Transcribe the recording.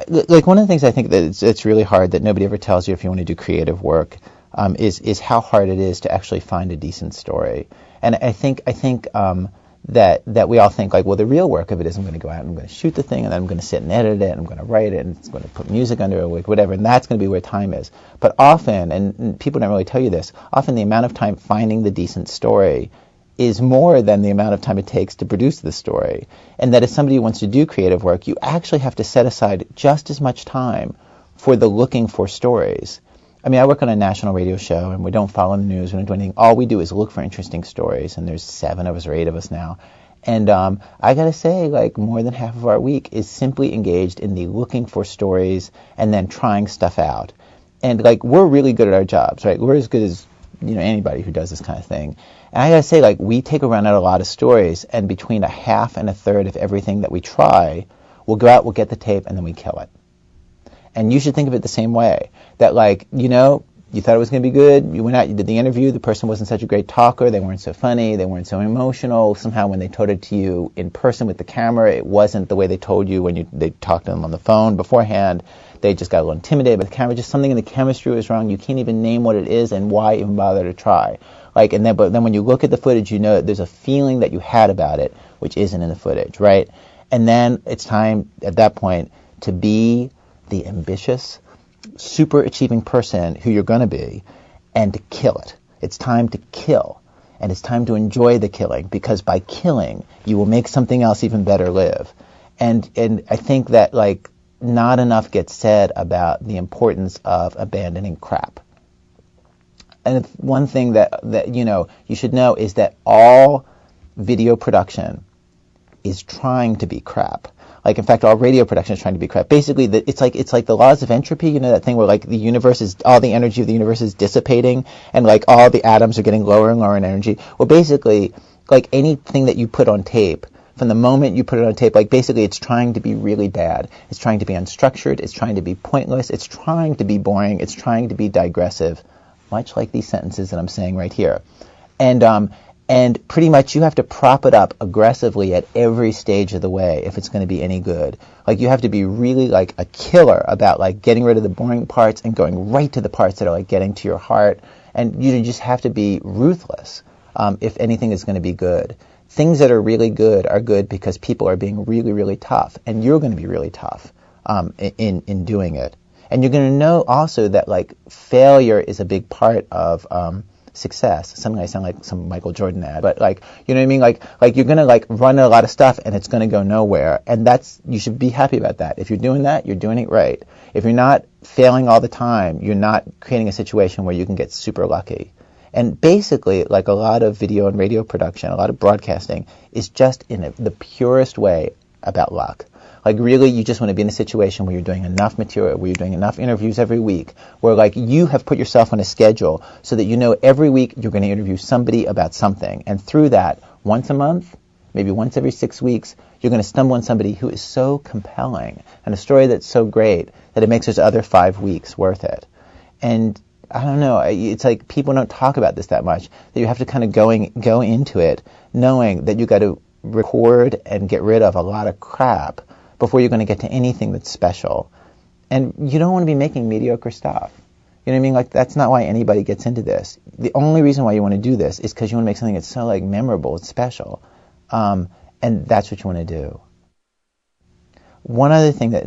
like one of the things I think that it's really hard that nobody ever tells you if you want to do creative work, is how hard it is to actually find a decent story. And I think that we all think like, well, the real work of it is I'm going to go out and I'm going to shoot the thing and then I'm going to sit and edit it and I'm going to write it and it's going to put music under it, like whatever, and that's going to be where time is. But often, and people don't really tell you this, often the amount of time finding the decent story is more than the amount of time it takes to produce the story. And that if somebody wants to do creative work, you actually have to set aside just as much time for the looking for stories. I mean, I work on a national radio show, and we don't follow the news. We don't do anything. All we do is look for interesting stories, and there's 7 of us or 8 of us now. And I got to say, like, more than half of our week is simply engaged in the looking for stories and then trying stuff out. And, like, we're really good at our jobs, right? We're as good as, anybody who does this kind of thing. And I got to say, like, we take a run at a lot of stories, and between a half and a third of everything that we try, we'll go out, we'll get the tape, and then we kill it. And you should think of it the same way. That, like, you thought it was going to be good. You went out, you did the interview. The person wasn't such a great talker. They weren't so funny. They weren't so emotional. Somehow when they told it to you in person with the camera, it wasn't the way they told you when they talked to them on the phone beforehand. They just got a little intimidated by the camera. Just something in the chemistry was wrong. You can't even name what it is and why even bother to try. But then when you look at the footage, you know that there's a feeling that you had about it, which isn't in the footage, right? And then it's time at that point to be the ambitious, super achieving person who you're going to be and to kill it. It's time to kill, and it's time to enjoy the killing, because by killing you will make something else even better live. And I think that, like, not enough gets said about the importance of abandoning crap. And one thing that you should know is that all video production is trying to be crap. Like, in fact, all radio production is trying to be crap. Basically, it's like the laws of entropy, that thing where, like, all the energy of the universe is dissipating, and, like, all the atoms are getting lower and lower in energy. Well, basically, like, anything that you put on tape, from the moment you put it on tape, like, basically it's trying to be really bad. It's trying to be unstructured. It's trying to be pointless. It's trying to be boring. It's trying to be digressive, much like these sentences that I'm saying right here. And pretty much you have to prop it up aggressively at every stage of the way if it's going to be any good. Like, you have to be really, like, a killer about, like, getting rid of the boring parts and going right to the parts that are, like, getting to your heart. And you just have to be ruthless if anything is going to be good. Things that are really good are good because people are being really, really tough. And you're going to be really tough in doing it. And you're going to know also that, like, failure is a big part of success. Something I sound like some Michael Jordan ad, but, like, you know what I mean? Like you're gonna, like, run a lot of stuff and it's gonna go nowhere, and you should be happy about that. If you're doing that, you're doing it right. If you're not failing all the time, you're not creating a situation where you can get super lucky. And basically, like, a lot of video and radio production, a lot of broadcasting is just in the purest way about luck. Like, really, you just want to be in a situation where you're doing enough material, where you're doing enough interviews every week, where, like, you have put yourself on a schedule so that you know every week you're going to interview somebody about something. And through that, once a month, maybe once every 6 weeks, you're going to stumble on somebody who is so compelling and a story that's so great that it makes those other 5 weeks worth it. And I don't know, it's like people don't talk about this that much, that you have to kind of go into it knowing that you got to record and get rid of a lot of crap before you're going to get to anything that's special. And you don't want to be making mediocre stuff. You know what I mean? Like, that's not why anybody gets into this. The only reason why you want to do this is because you want to make something that's so, like, memorable, it's special. And that's what you want to do. One other thing that